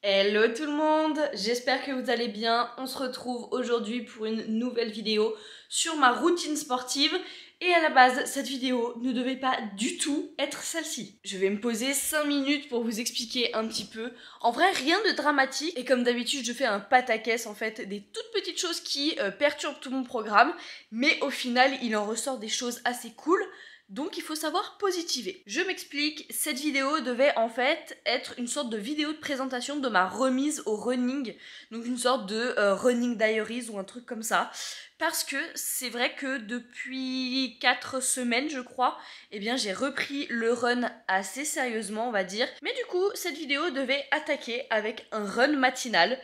Hello tout le monde, j'espère que vous allez bien. On se retrouve aujourd'hui pour une nouvelle vidéo sur ma routine sportive. Et à la base, cette vidéo ne devait pas du tout être celle-ci. Je vais me poser 5 minutes pour vous expliquer un petit peu. En vrai, rien de dramatique. Et comme d'habitude, je fais un pataquès en fait, des toutes petites choses qui perturbent tout mon programme. Mais au final, il en ressort des choses assez cool. Donc il faut savoir positiver. Je m'explique, cette vidéo devait en fait être une sorte de vidéo de présentation de ma remise au running. Donc une sorte de running diaries ou un truc comme ça. Parce que c'est vrai que depuis 4 semaines je crois, eh bien j'ai repris le run assez sérieusement on va dire. Mais du coup cette vidéo devait attaquer avec un run matinal.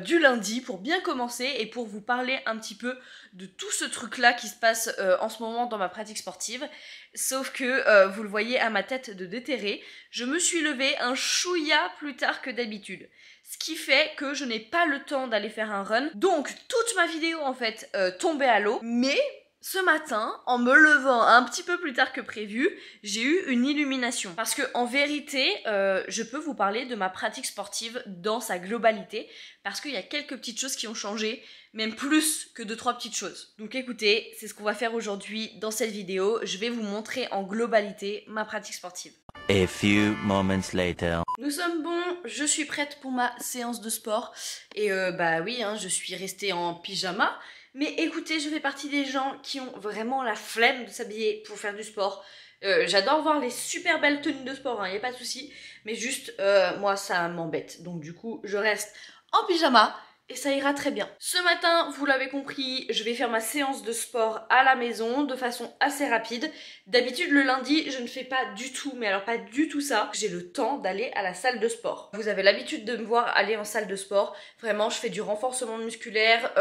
Du lundi pour bien commencer et pour vous parler un petit peu de tout ce truc là qui se passe en ce moment dans ma pratique sportive. Sauf que vous le voyez à ma tête de déterré, je me suis levée un chouïa plus tard que d'habitude. Ce qui fait que je n'ai pas le temps d'aller faire un run. Donc toute ma vidéo en fait tombait à l'eau. Mais ce matin, en me levant un petit peu plus tard que prévu, j'ai eu une illumination. Parce que en vérité, je peux vous parler de ma pratique sportive dans sa globalité. Parce qu'il y a quelques petites choses qui ont changé, même plus que 2-3 petites choses. Donc écoutez, c'est ce qu'on va faire aujourd'hui dans cette vidéo. Je vais vous montrer en globalité ma pratique sportive. A few moments later. Nous sommes bons, je suis prête pour ma séance de sport. Et bah oui, hein, je suis restée en pyjama. Mais écoutez, je fais partie des gens qui ont vraiment la flemme de s'habiller pour faire du sport. J'adore voir les super belles tenues de sport, hein, y a pas de souci. Mais juste, moi, ça m'embête. Donc du coup, je reste en pyjama. Et ça ira très bien. Ce matin, vous l'avez compris, je vais faire ma séance de sport à la maison de façon assez rapide. D'habitude, le lundi, je ne fais pas du tout, mais alors pas du tout ça. J'ai le temps d'aller à la salle de sport. Vous avez l'habitude de me voir aller en salle de sport. Vraiment, je fais du renforcement musculaire.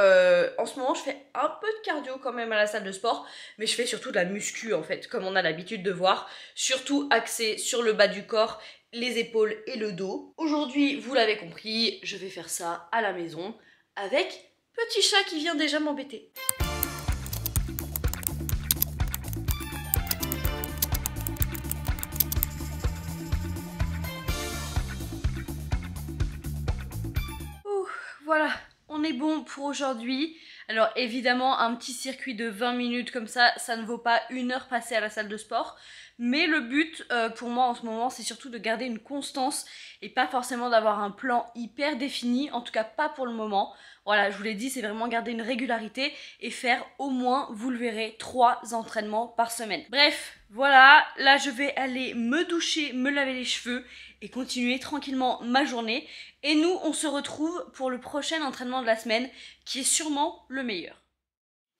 En ce moment, je fais un peu de cardio quand même à la salle de sport. Mais je fais surtout de la muscu en fait, comme on a l'habitude de voir. Surtout axé sur le bas du corps, les épaules et le dos. Aujourd'hui, vous l'avez compris, je vais faire ça à la maison avec petit chat qui vient déjà m'embêter. Voilà, on est bon pour aujourd'hui. Alors évidemment, un petit circuit de 20 minutes comme ça ne vaut pas 1 heure passée à la salle de sport. Mais le but pour moi en ce moment, c'est surtout de garder une constance et pas forcément d'avoir un plan hyper défini, en tout cas pas pour le moment. Voilà, je vous l'ai dit, c'est vraiment garder une régularité et faire au moins, vous le verrez, 3 entraînements par semaine. Bref, voilà, là je vais aller me doucher, me laver les cheveux et continuer tranquillement ma journée. Et nous, on se retrouve pour le prochain entraînement de la semaine qui est sûrement le meilleur.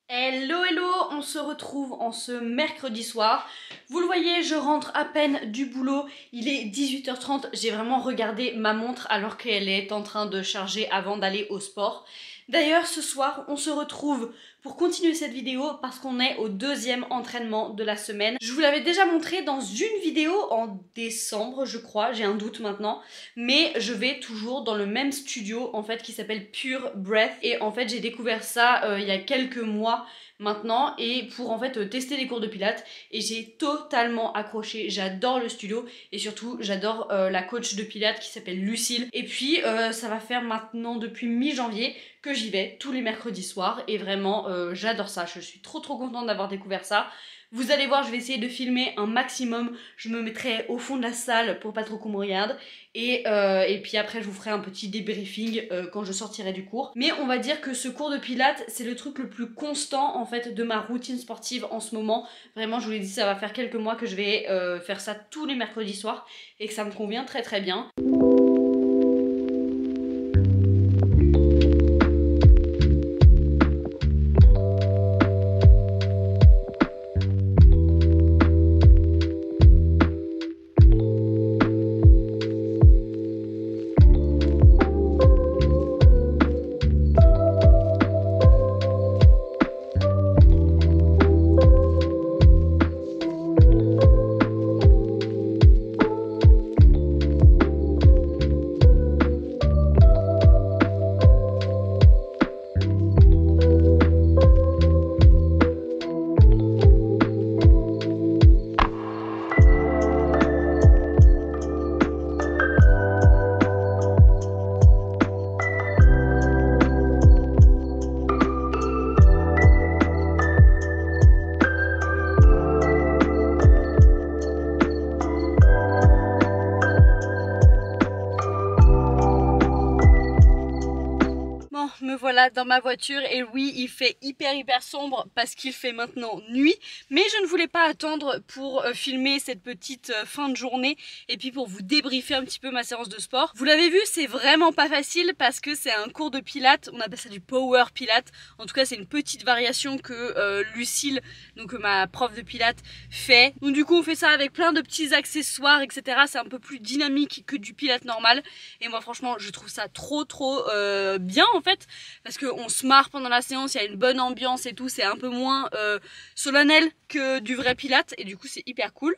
Hello hello, on se retrouve en ce mercredi soir. Vous le voyez, je rentre à peine du boulot, il est 18h30, j'ai vraiment regardé ma montre alors qu'elle est en train de charger avant d'aller au sport. D'ailleurs, ce soir, on se retrouve pour continuer cette vidéo parce qu'on est au 2e entraînement de la semaine. Je vous l'avais déjà montré dans une vidéo en décembre, je crois, j'ai un doute maintenant. Mais je vais toujours dans le même studio, en fait, qui s'appelle Pure Breath. Et en fait, j'ai découvert ça il y a quelques mois maintenant et pour en fait tester les cours de pilates et j'ai totalement accroché. J'adore le studio et surtout j'adore la coach de pilates qui s'appelle Lucille. Et puis ça va faire maintenant depuis mi-janvier que j'y vais tous les mercredis soirs et vraiment j'adore ça. Je suis trop contente d'avoir découvert ça. Vous allez voir, je vais essayer de filmer un maximum. Je me mettrai au fond de la salle pour pas trop qu'on me regarde. Et puis après, je vous ferai un petit débriefing quand je sortirai du cours. Mais on va dire que ce cours de pilates, c'est le truc le plus constant en fait de ma routine sportive en ce moment. Vraiment, je vous l'ai dit, ça va faire quelques mois que je vais faire ça tous les mercredis soirs et que ça me convient très bien. me voilà dans ma voiture et oui, il fait hyper sombre parce qu'il fait maintenant nuit. Mais je ne voulais pas attendre pour filmer cette petite fin de journée et puis pour vous débriefer un petit peu ma séance de sport. Vous l'avez vu, c'est vraiment pas facile parce que c'est un cours de pilates, on appelle ça du power pilates. En tout cas, c'est une petite variation que Lucille, donc ma prof de pilates, fait. Donc du coup, on fait ça avec plein de petits accessoires, etc. C'est un peu plus dynamique que du pilates normal. Et moi, franchement, je trouve ça trop bien en fait, parce qu'on se marre pendant la séance, il y a une bonne ambiance et tout, c'est un peu moins solennel que du vrai pilates et du coup c'est hyper cool.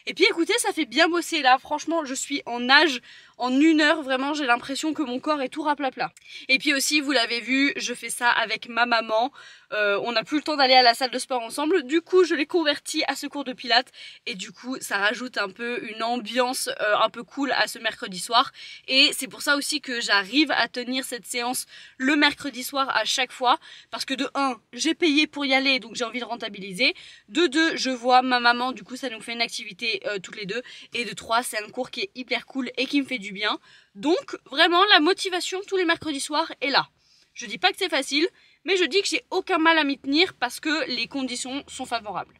Et puis écoutez, ça fait bien bosser là, franchement je suis en nage en 1 heure, vraiment j'ai l'impression que mon corps est tout raplapla. Et puis aussi, vous l'avez vu, je fais ça avec ma maman, on n'a plus le temps d'aller à la salle de sport ensemble, du coup je l'ai converti à ce cours de pilates et du coup ça rajoute un peu une ambiance un peu cool à ce mercredi soir. Et c'est pour ça aussi que j'arrive à tenir cette séance le mercredi soir à chaque fois, parce que de 1, j'ai payé pour y aller donc j'ai envie de rentabiliser, de 2, je vois ma maman, du coup ça nous fait une activité toutes les deux, et de 3, c'est un cours qui est hyper cool et qui me fait du bien. Donc vraiment la motivation tous les mercredis soirs est là. Je dis pas que c'est facile, mais je dis que j'ai aucun mal à m'y tenir parce que les conditions sont favorables.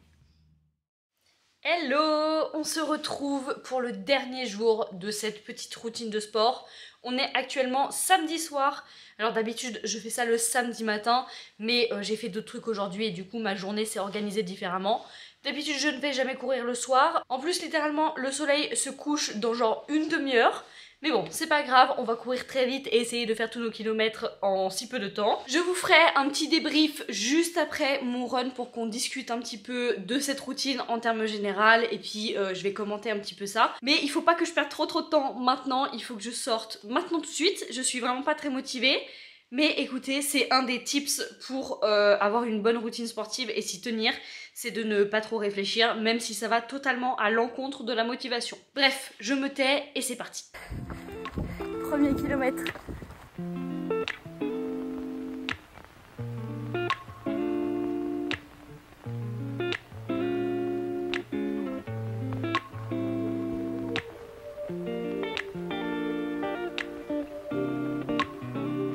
Hello, on se retrouve pour le dernier jour de cette petite routine de sport. On est actuellement samedi soir. Alors d'habitude je fais ça le samedi matin, mais j'ai fait d'autres trucs aujourd'hui et du coup ma journée s'est organisée différemment. D'habitude je ne vais jamais courir le soir. En plus littéralement le soleil se couche dans genre une demi-heure. Mais bon, c'est pas grave, on va courir très vite et essayer de faire tous nos kilomètres en si peu de temps. Je vous ferai un petit débrief juste après mon run pour qu'on discute un petit peu de cette routine en termes généraux et puis je vais commenter un petit peu ça. Mais il faut pas que je perde trop de temps maintenant, il faut que je sorte maintenant tout de suite. Je suis vraiment pas très motivée. Mais écoutez, c'est un des tips pour avoir une bonne routine sportive et s'y tenir, c'est de ne pas trop réfléchir, même si ça va totalement à l'encontre de la motivation. Bref, je me tais et c'est parti. Premier kilomètre.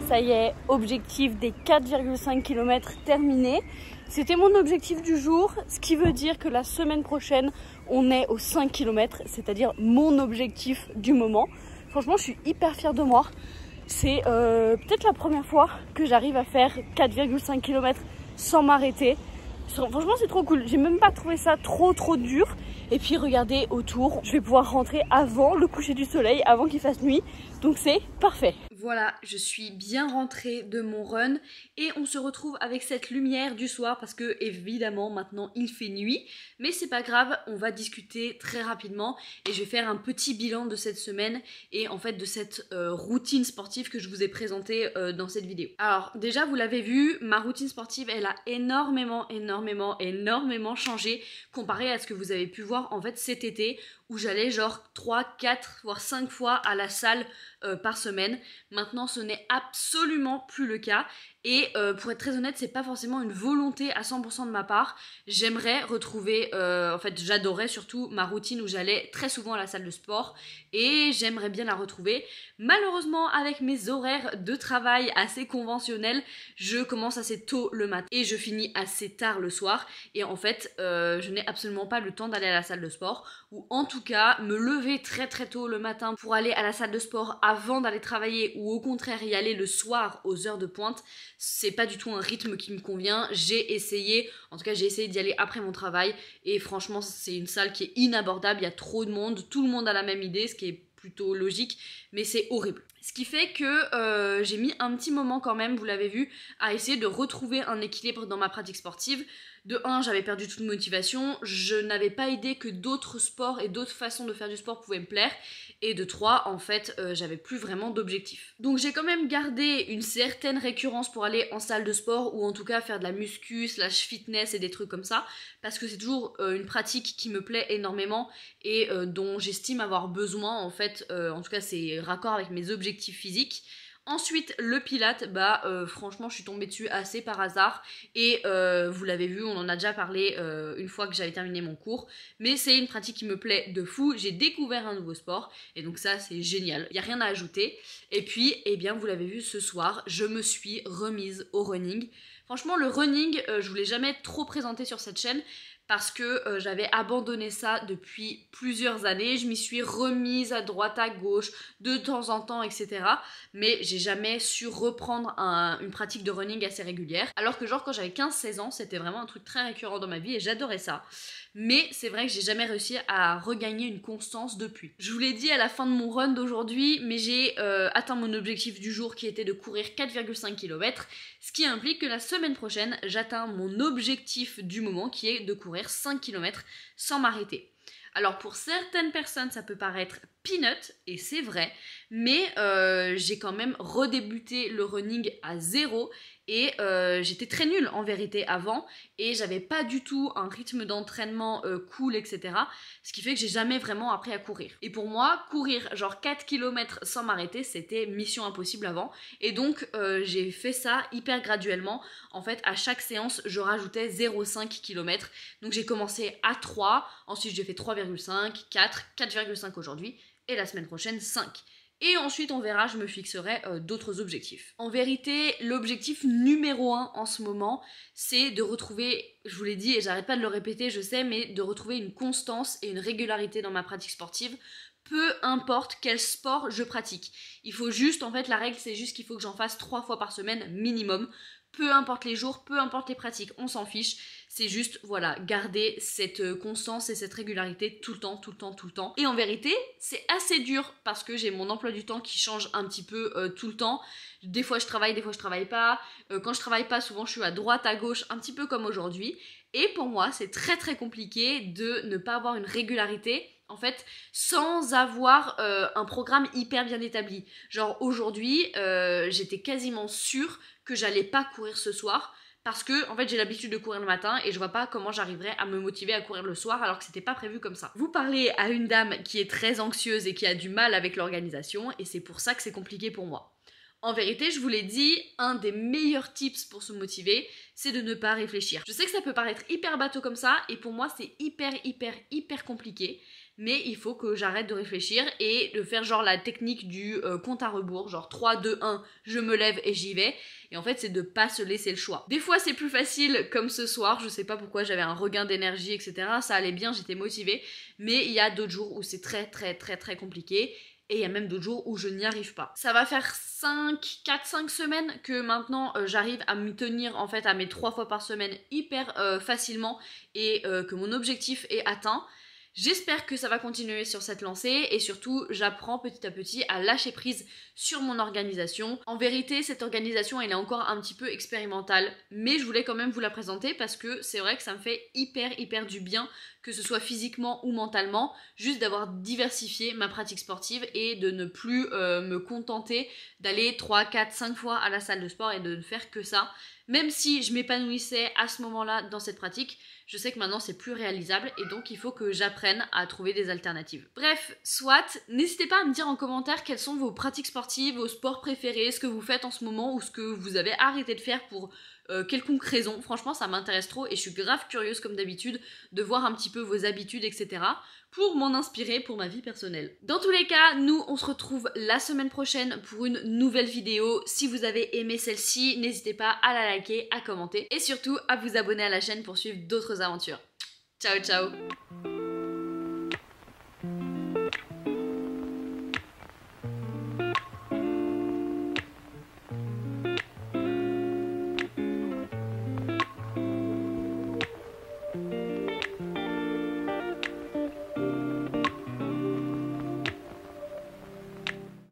Ça y est, objectif des 4,5 km terminé. C'était mon objectif du jour, ce qui veut dire que la semaine prochaine, on est aux 5 km, c'est-à-dire mon objectif du moment. Franchement, je suis hyper fière de moi. C'est peut-être la première fois que j'arrive à faire 4,5 km sans m'arrêter. Franchement, c'est trop cool. J'ai même pas trouvé ça trop dur. Et puis regardez autour, je vais pouvoir rentrer avant le coucher du soleil, avant qu'il fasse nuit. Donc c'est parfait. Voilà, je suis bien rentrée de mon run et on se retrouve avec cette lumière du soir parce que évidemment maintenant il fait nuit, mais c'est pas grave, on va discuter très rapidement et je vais faire un petit bilan de cette semaine et en fait de cette routine sportive que je vous ai présentée dans cette vidéo. Alors déjà vous l'avez vu, ma routine sportive elle a énormément changé comparé à ce que vous avez pu voir en fait cet été où j'allais genre 3, 4, voire 5 fois à la salle par semaine. Maintenant, ce n'est absolument plus le cas. Et pour être très honnête, c'est pas forcément une volonté à 100% de ma part. J'aimerais retrouver, en fait j'adorais surtout ma routine où j'allais très souvent à la salle de sport et j'aimerais bien la retrouver. Malheureusement, avec mes horaires de travail assez conventionnels, je commence assez tôt le matin et je finis assez tard le soir. Et en fait, je n'ai absolument pas le temps d'aller à la salle de sport, ou en tout cas me lever très tôt le matin pour aller à la salle de sport avant d'aller travailler, ou au contraire y aller le soir aux heures de pointe. C'est pas du tout un rythme qui me convient. J'ai essayé, en tout cas j'ai essayé d'y aller après mon travail et franchement c'est une salle qui est inabordable, il y a trop de monde, tout le monde a la même idée, ce qui est plutôt logique, mais c'est horrible. Ce qui fait que j'ai mis un petit moment quand même, vous l'avez vu, à essayer de retrouver un équilibre dans ma pratique sportive. De 1, j'avais perdu toute motivation, je n'avais pas idée que d'autres sports et d'autres façons de faire du sport pouvaient me plaire. Et de 3, en fait, j'avais plus vraiment d'objectif. Donc j'ai quand même gardé une certaine récurrence pour aller en salle de sport, ou en tout cas faire de la muscu / fitness et des trucs comme ça, parce que c'est toujours une pratique qui me plaît énormément et dont j'estime avoir besoin, en fait, en tout cas c'est raccord avec mes objectifs physiques. Ensuite, le Pilates, franchement, je suis tombée dessus assez par hasard. Et vous l'avez vu, on en a déjà parlé une fois que j'avais terminé mon cours. Mais c'est une pratique qui me plaît de fou. J'ai découvert un nouveau sport. Et donc ça, c'est génial. Il n'y a rien à ajouter. Et puis, eh bien, vous l'avez vu ce soir, je me suis remise au running. Franchement, le running, je vous l'ai jamais trop présenté sur cette chaîne. Parce que j'avais abandonné ça depuis plusieurs années, je m'y suis remise à droite, à gauche, de temps en temps, etc. Mais j'ai jamais su reprendre une pratique de running assez régulière. Alors que genre quand j'avais 15-16 ans, c'était vraiment un truc très récurrent dans ma vie et j'adorais ça. Mais c'est vrai que j'ai jamais réussi à regagner une constance depuis. Je vous l'ai dit à la fin de mon run d'aujourd'hui, mais j'ai atteint mon objectif du jour qui était de courir 4,5 km, ce qui implique que la semaine prochaine, j'atteins mon objectif du moment qui est de courir 5 km sans m'arrêter. Alors pour certaines personnes ça peut paraître peanut, et c'est vrai, mais j'ai quand même redébuté le running à zéro et j'étais très nulle en vérité avant et j'avais pas du tout un rythme d'entraînement cool, etc. Ce qui fait que j'ai jamais vraiment appris à courir. Et pour moi, courir genre 4 km sans m'arrêter, c'était mission impossible avant. Et donc j'ai fait ça hyper graduellement. En fait, à chaque séance, je rajoutais 0,5 km. Donc j'ai commencé à 3, ensuite j'ai fait 3,5, 4, 4,5 aujourd'hui. Et la semaine prochaine 5. Et ensuite on verra, je me fixerai d'autres objectifs. En vérité, l'objectif numéro 1 en ce moment, c'est de retrouver, je vous l'ai dit et j'arrête pas de le répéter, je sais, mais de retrouver une constance et une régularité dans ma pratique sportive. Peu importe quel sport je pratique. Il faut juste, en fait la règle c'est juste qu'il faut que j'en fasse 3 fois par semaine minimum. Peu importe les jours, peu importe les pratiques, on s'en fiche. C'est juste, voilà, garder cette constance et cette régularité tout le temps, tout le temps, tout le temps. Et en vérité, c'est assez dur parce que j'ai mon emploi du temps qui change un petit peu tout le temps. Des fois je travaille, des fois je travaille pas. Quand je travaille pas, souvent je suis à droite, à gauche, un petit peu comme aujourd'hui. Et pour moi, c'est très très compliqué de ne pas avoir une régularité, en fait, sans avoir un programme hyper bien établi. Genre aujourd'hui, j'étais quasiment sûre que j'allais pas courir ce soir parce que en fait j'ai l'habitude de courir le matin et je vois pas comment j'arriverais à me motiver à courir le soir alors que c'était pas prévu comme ça. Vous parlez à une dame qui est très anxieuse et qui a du mal avec l'organisation et c'est pour ça que c'est compliqué pour moi. En vérité, je vous l'ai dit, un des meilleurs tips pour se motiver, c'est de ne pas réfléchir. Je sais que ça peut paraître hyper bateau comme ça et pour moi c'est hyper compliqué. Mais il faut que j'arrête de réfléchir et de faire genre la technique du compte à rebours, genre 3, 2, 1, je me lève et j'y vais. Et en fait, c'est de pas se laisser le choix. Des fois, c'est plus facile, comme ce soir, je sais pas pourquoi, j'avais un regain d'énergie, etc. Ça allait bien, j'étais motivée. Mais il y a d'autres jours où c'est très compliqué. Et il y a même d'autres jours où je n'y arrive pas. Ça va faire 4-5 semaines que maintenant j'arrive à me tenir en fait à mes 3 fois par semaine hyper facilement et que mon objectif est atteint. J'espère que ça va continuer sur cette lancée et surtout j'apprends petit à petit à lâcher prise sur mon organisation. En vérité cette organisation elle est encore un petit peu expérimentale mais je voulais quand même vous la présenter parce que c'est vrai que ça me fait hyper du bien que ce soit physiquement ou mentalement, juste d'avoir diversifié ma pratique sportive et de ne plus me contenter d'aller 3, 4, 5 fois à la salle de sport et de ne faire que ça. Même si je m'épanouissais à ce moment-là dans cette pratique, je sais que maintenant c'est plus réalisable et donc il faut que j'apprenne à trouver des alternatives. Bref, soit, n'hésitez pas à me dire en commentaire quelles sont vos pratiques sportives, vos sports préférés, ce que vous faites en ce moment ou ce que vous avez arrêté de faire pour quelconque raison. Franchement ça m'intéresse trop et je suis grave curieuse comme d'habitude de voir un petit peu vos habitudes, etc. pour m'en inspirer pour ma vie personnelle. Dans tous les cas, nous on se retrouve la semaine prochaine pour une nouvelle vidéo. Si vous avez aimé celle-ci, n'hésitez pas à la liker, à commenter et surtout à vous abonner à la chaîne pour suivre d'autres aventures. Ciao ciao!